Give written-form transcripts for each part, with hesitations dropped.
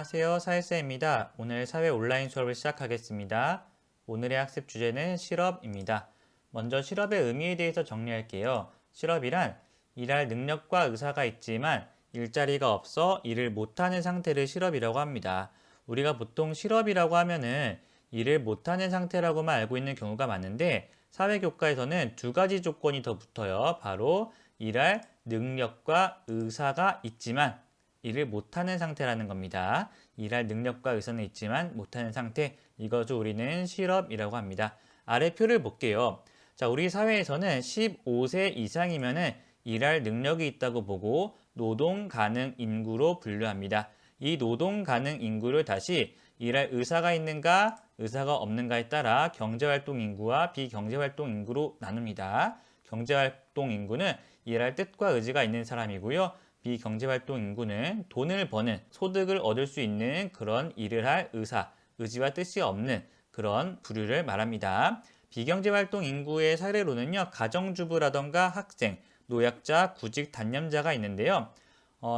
안녕하세요. 사회쌤입니다. 오늘 사회 온라인 수업을 시작하겠습니다. 오늘의 학습 주제는 실업입니다. 먼저 실업의 의미에 대해서 정리할게요. 실업이란 일할 능력과 의사가 있지만 일자리가 없어 일을 못하는 상태를 실업이라고 합니다. 우리가 보통 실업이라고 하면은 일을 못하는 상태라고만 알고 있는 경우가 많은데 사회교과에서는 두 가지 조건이 더 붙어요. 바로 일할 능력과 의사가 있지만 일을 못하는 상태라는 겁니다. 일할 능력과 의사는 있지만 못하는 상태, 이것을 우리는 실업이라고 합니다. 아래 표를 볼게요. 자, 우리 사회에서는 15세 이상이면은 일할 능력이 있다고 보고 노동 가능 인구로 분류합니다. 이 노동 가능 인구를 다시 일할 의사가 있는가, 의사가 없는가에 따라 경제활동 인구와 비경제활동 인구로 나눕니다. 경제활동 인구는 일할 뜻과 의지가 있는 사람이고요. 비경제활동 인구는 돈을 버는, 소득을 얻을 수 있는 그런 일을 할 의사, 의지와 뜻이 없는 그런 부류를 말합니다. 비경제활동 인구의 사례로는요, 가정주부라던가 학생, 노약자, 구직 단념자가 있는데요.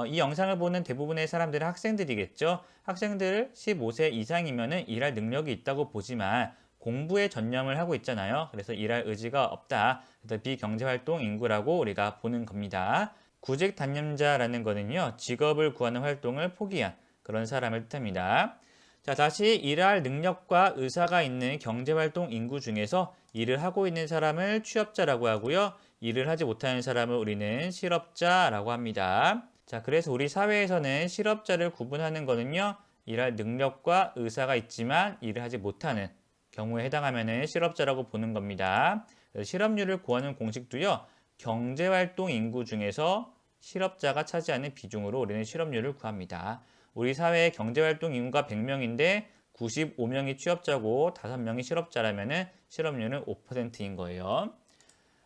이 영상을 보는 대부분의 사람들은 학생들이겠죠. 학생들 15세 이상이면 일할 능력이 있다고 보지만 공부에 전념을 하고 있잖아요. 그래서 일할 의지가 없다. 그래서 비경제활동 인구라고 우리가 보는 겁니다. 구직 단념자라는 거는요, 직업을 구하는 활동을 포기한 그런 사람을 뜻합니다. 자, 다시 일할 능력과 의사가 있는 경제활동 인구 중에서 일을 하고 있는 사람을 취업자라고 하고요. 일을 하지 못하는 사람을 우리는 실업자라고 합니다. 자, 그래서 우리 사회에서는 실업자를 구분하는 거는요, 일할 능력과 의사가 있지만 일을 하지 못하는 경우에 해당하면 실업자라고 보는 겁니다. 실업률을 구하는 공식도요, 경제활동 인구 중에서 실업자가 차지하는 비중으로 우리는 실업률을 구합니다. 우리 사회의 경제활동 인구가 100명인데 95명이 취업자고 5명이 실업자라면 실업률은 5%인 거예요.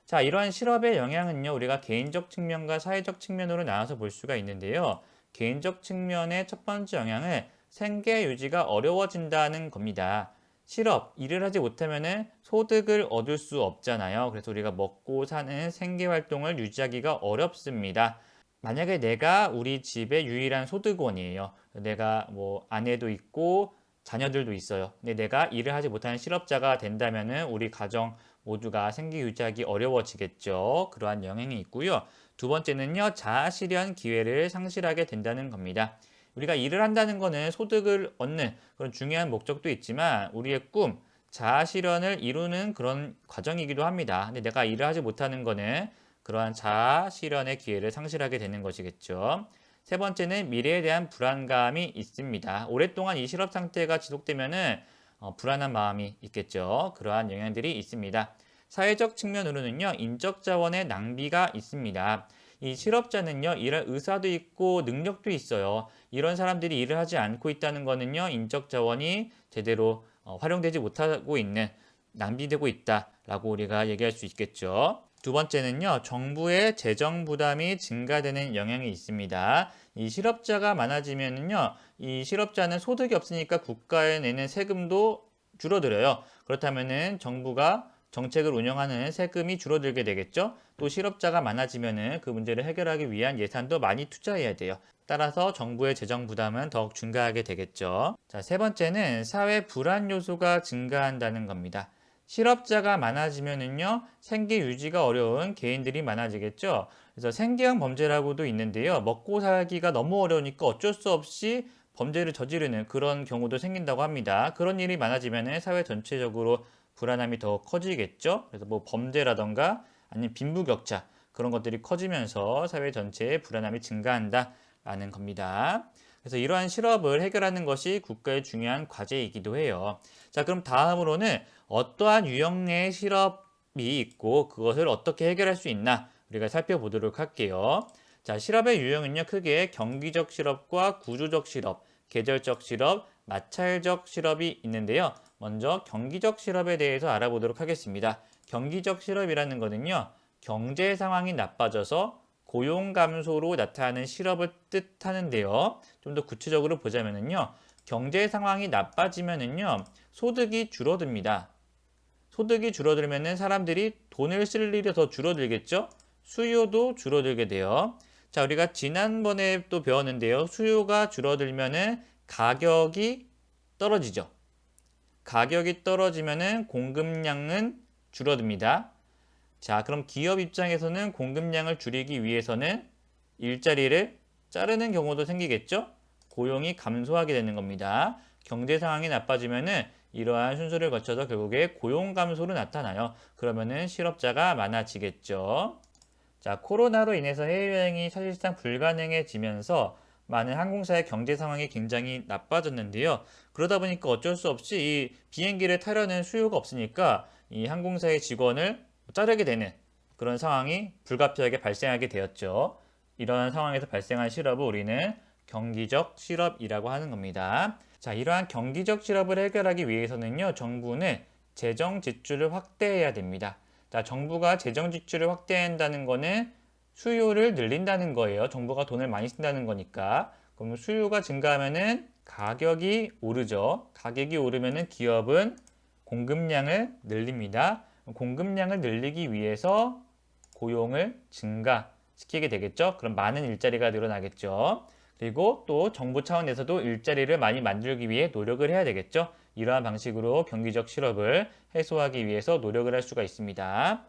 자, 이러한 실업의 영향은요, 우리가 개인적 측면과 사회적 측면으로 나눠서 볼 수가 있는데요. 개인적 측면의 첫 번째 영향은 생계 유지가 어려워진다는 겁니다. 실업, 일을 하지 못하면 소득을 얻을 수 없잖아요. 그래서 우리가 먹고 사는 생계 활동을 유지하기가 어렵습니다. 만약에 내가 우리 집의 유일한 소득원이에요. 내가 뭐 아내도 있고 자녀들도 있어요. 근데 내가 일을 하지 못하는 실업자가 된다면은 우리 가정 모두가 생계 유지하기 어려워지겠죠. 그러한 영향이 있고요. 두 번째는요, 자아실현 기회를 상실하게 된다는 겁니다. 우리가 일을 한다는 거는 소득을 얻는 그런 중요한 목적도 있지만 우리의 꿈, 자아실현을 이루는 그런 과정이기도 합니다. 근데 내가 일을 하지 못하는 거는 그러한 자아실현의 기회를 상실하게 되는 것이겠죠. 세 번째는 미래에 대한 불안감이 있습니다. 오랫동안 이 실업 상태가 지속되면은 불안한 마음이 있겠죠. 그러한 영향들이 있습니다. 사회적 측면으로는요, 인적 자원의 낭비가 있습니다. 이 실업자는요, 일할 의사도 있고 능력도 있어요. 이런 사람들이 일을 하지 않고 있다는 거는요, 인적 자원이 제대로 활용되지 못하고 있는, 낭비되고 있다라고 우리가 얘기할 수 있겠죠. 두 번째는요, 정부의 재정 부담이 증가되는 영향이 있습니다. 이 실업자가 많아지면요, 이 실업자는 소득이 없으니까 국가에 내는 세금도 줄어들어요. 그렇다면은 정부가 정책을 운영하는 세금이 줄어들게 되겠죠. 또 실업자가 많아지면은 그 문제를 해결하기 위한 예산도 많이 투자해야 돼요. 따라서 정부의 재정 부담은 더욱 증가하게 되겠죠. 자, 세 번째는 사회 불안 요소가 증가한다는 겁니다. 실업자가 많아지면은요, 생계 유지가 어려운 개인들이 많아지겠죠. 그래서 생계형 범죄라고도 있는데요. 먹고 살기가 너무 어려우니까 어쩔 수 없이 범죄를 저지르는 그런 경우도 생긴다고 합니다. 그런 일이 많아지면 사회 전체적으로 불안함이 더 커지겠죠. 그래서 뭐 범죄라던가 아니면 빈부격차 그런 것들이 커지면서 사회 전체의 불안함이 증가한다라는 겁니다. 그래서 이러한 실업을 해결하는 것이 국가의 중요한 과제이기도 해요. 자, 그럼 다음으로는 어떠한 유형의 실업이 있고 그것을 어떻게 해결할 수 있나 우리가 살펴보도록 할게요. 자, 실업의 유형은요, 크게 경기적 실업과 구조적 실업, 계절적 실업, 마찰적 실업이 있는데요. 먼저 경기적 실업에 대해서 알아보도록 하겠습니다. 경기적 실업이라는 것은요, 경제 상황이 나빠져서 고용 감소로 나타나는 실업을 뜻하는데요. 좀 더 구체적으로 보자면요, 경제 상황이 나빠지면은요, 소득이 줄어듭니다. 소득이 줄어들면은 사람들이 돈을 쓸 일이 더 줄어들겠죠? 수요도 줄어들게 돼요. 자, 우리가 지난번에 또 배웠는데요. 수요가 줄어들면은 가격이 떨어지죠. 가격이 떨어지면은 공급량은 줄어듭니다. 자, 그럼 기업 입장에서는 공급량을 줄이기 위해서는 일자리를 자르는 경우도 생기겠죠? 고용이 감소하게 되는 겁니다. 경제 상황이 나빠지면은 이러한 순서를 거쳐서 결국에 고용 감소로 나타나요. 그러면은 실업자가 많아지겠죠. 자, 코로나로 인해서 해외여행이 사실상 불가능해지면서 많은 항공사의 경제 상황이 굉장히 나빠졌는데요. 그러다 보니까 어쩔 수 없이 이 비행기를 타려는 수요가 없으니까 이 항공사의 직원을 자르게 되는 그런 상황이 불가피하게 발생하게 되었죠. 이러한 상황에서 발생한 실업을 우리는 경기적 실업이라고 하는 겁니다. 자, 이러한 경기적 실업을 해결하기 위해서는요, 정부는 재정 지출을 확대해야 됩니다. 자, 정부가 재정 지출을 확대한다는 거는 수요를 늘린다는 거예요. 정부가 돈을 많이 쓴다는 거니까. 그럼 수요가 증가하면은 가격이 오르죠. 가격이 오르면은 기업은 공급량을 늘립니다. 공급량을 늘리기 위해서 고용을 증가시키게 되겠죠. 그럼 많은 일자리가 늘어나겠죠. 그리고 또 정부 차원에서도 일자리를 많이 만들기 위해 노력을 해야 되겠죠. 이러한 방식으로 경기적 실업을 해소하기 위해서 노력을 할 수가 있습니다.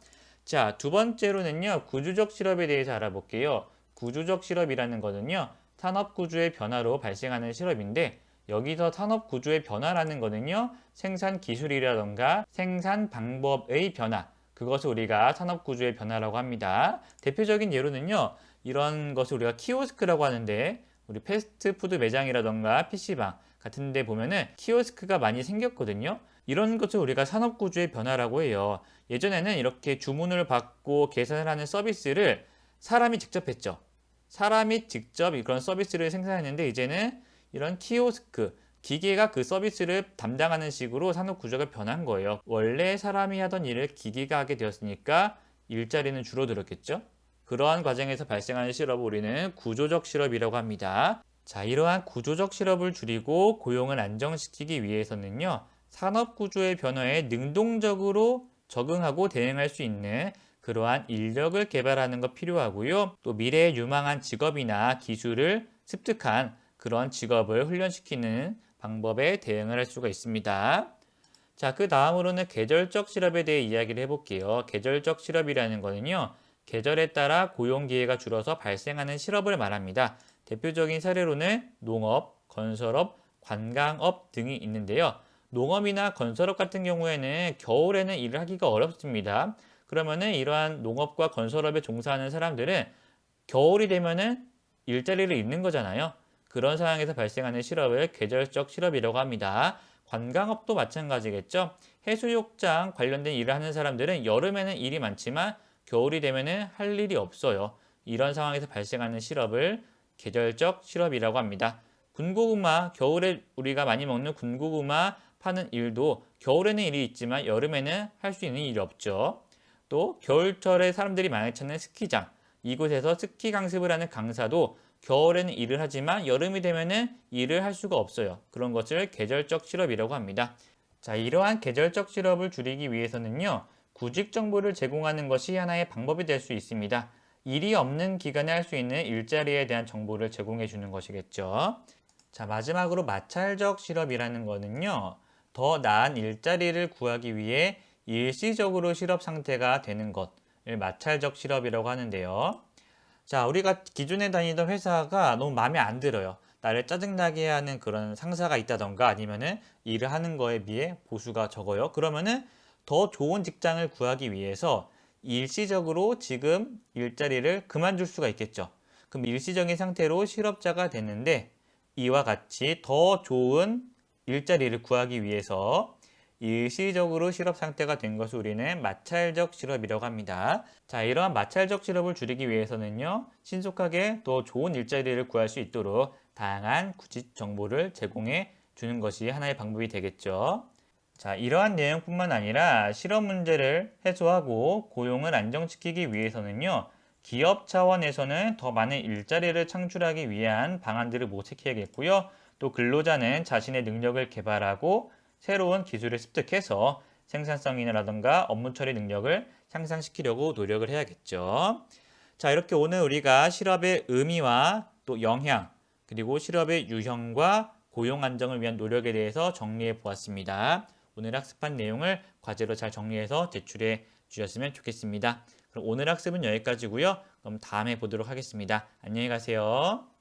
자, 두 번째로는요, 구조적 실업에 대해서 알아볼게요. 구조적 실업이라는 거는요, 산업 구조의 변화로 발생하는 실업인데, 여기서 산업 구조의 변화라는 거는요, 생산 기술이라던가 생산 방법의 변화, 그것을 우리가 산업 구조의 변화라고 합니다. 대표적인 예로는요, 이런 것을 우리가 키오스크라고 하는데, 우리 패스트푸드 매장이라던가 PC방 같은 데 보면은 키오스크가 많이 생겼거든요. 이런 것을 우리가 산업 구조의 변화라고 해요. 예전에는 이렇게 주문을 받고 계산을 하는 서비스를 사람이 직접 했죠. 사람이 직접 그런 서비스를 생산했는데 이제는 이런 키오스크, 기계가 그 서비스를 담당하는 식으로 산업 구조가 변한 거예요. 원래 사람이 하던 일을 기계가 하게 되었으니까 일자리는 줄어들었겠죠. 그러한 과정에서 발생하는 실업을 우리는 구조적 실업이라고 합니다. 자, 이러한 구조적 실업을 줄이고 고용을 안정시키기 위해서는요, 산업 구조의 변화에 능동적으로 적응하고 대응할 수 있는 그러한 인력을 개발하는 것 필요하고요. 또 미래에 유망한 직업이나 기술을 습득한 그런 직업을 훈련시키는 방법에 대응을 할 수가 있습니다. 자, 그 다음으로는 계절적 실업에 대해 이야기를 해볼게요. 계절적 실업이라는 거는요, 계절에 따라 고용 기회가 줄어서 발생하는 실업을 말합니다. 대표적인 사례로는 농업, 건설업, 관광업 등이 있는데요. 농업이나 건설업 같은 경우에는 겨울에는 일을 하기가 어렵습니다. 그러면은 이러한 농업과 건설업에 종사하는 사람들은 겨울이 되면은 일자리를 잃는 거잖아요. 그런 상황에서 발생하는 실업을 계절적 실업이라고 합니다. 관광업도 마찬가지겠죠. 해수욕장 관련된 일을 하는 사람들은 여름에는 일이 많지만 겨울이 되면은 할 일이 없어요. 이런 상황에서 발생하는 실업을 계절적 실업이라고 합니다. 군고구마, 겨울에 우리가 많이 먹는 군고구마 파는 일도 겨울에는 일이 있지만 여름에는 할 수 있는 일이 없죠. 또 겨울철에 사람들이 많이 찾는 스키장, 이곳에서 스키 강습을 하는 강사도 겨울에는 일을 하지만 여름이 되면은 일을 할 수가 없어요. 그런 것을 계절적 실업이라고 합니다. 자, 이러한 계절적 실업을 줄이기 위해서는요, 구직 정보를 제공하는 것이 하나의 방법이 될 수 있습니다. 일이 없는 기간에 할 수 있는 일자리에 대한 정보를 제공해 주는 것이겠죠. 자, 마지막으로 마찰적 실업이라는 거는요, 더 나은 일자리를 구하기 위해 일시적으로 실업 상태가 되는 것을 마찰적 실업이라고 하는데요. 자, 우리가 기존에 다니던 회사가 너무 마음에 안 들어요. 나를 짜증나게 하는 그런 상사가 있다던가 아니면은 일을 하는 거에 비해 보수가 적어요. 그러면은 더 좋은 직장을 구하기 위해서 일시적으로 지금 일자리를 그만둘 수가 있겠죠. 그럼 일시적인 상태로 실업자가 됐는데 이와 같이 더 좋은 일자리를 구하기 위해서 일시적으로 실업 상태가 된 것을 우리는 마찰적 실업이라고 합니다. 자, 이러한 마찰적 실업을 줄이기 위해서는요, 신속하게 더 좋은 일자리를 구할 수 있도록 다양한 구직 정보를 제공해 주는 것이 하나의 방법이 되겠죠. 자, 이러한 내용뿐만 아니라 실업 문제를 해소하고 고용을 안정시키기 위해서는요, 기업 차원에서는 더 많은 일자리를 창출하기 위한 방안들을 모색해야겠고요. 또 근로자는 자신의 능력을 개발하고 새로운 기술을 습득해서 생산성이라던가 업무 처리 능력을 향상시키려고 노력을 해야겠죠. 자, 이렇게 오늘 우리가 실업의 의미와 또 영향, 그리고 실업의 유형과 고용 안정을 위한 노력에 대해서 정리해 보았습니다. 오늘 학습한 내용을 과제로 잘 정리해서 제출해 주셨으면 좋겠습니다. 그럼 오늘 학습은 여기까지고요. 그럼 다음에 보도록 하겠습니다. 안녕히 가세요.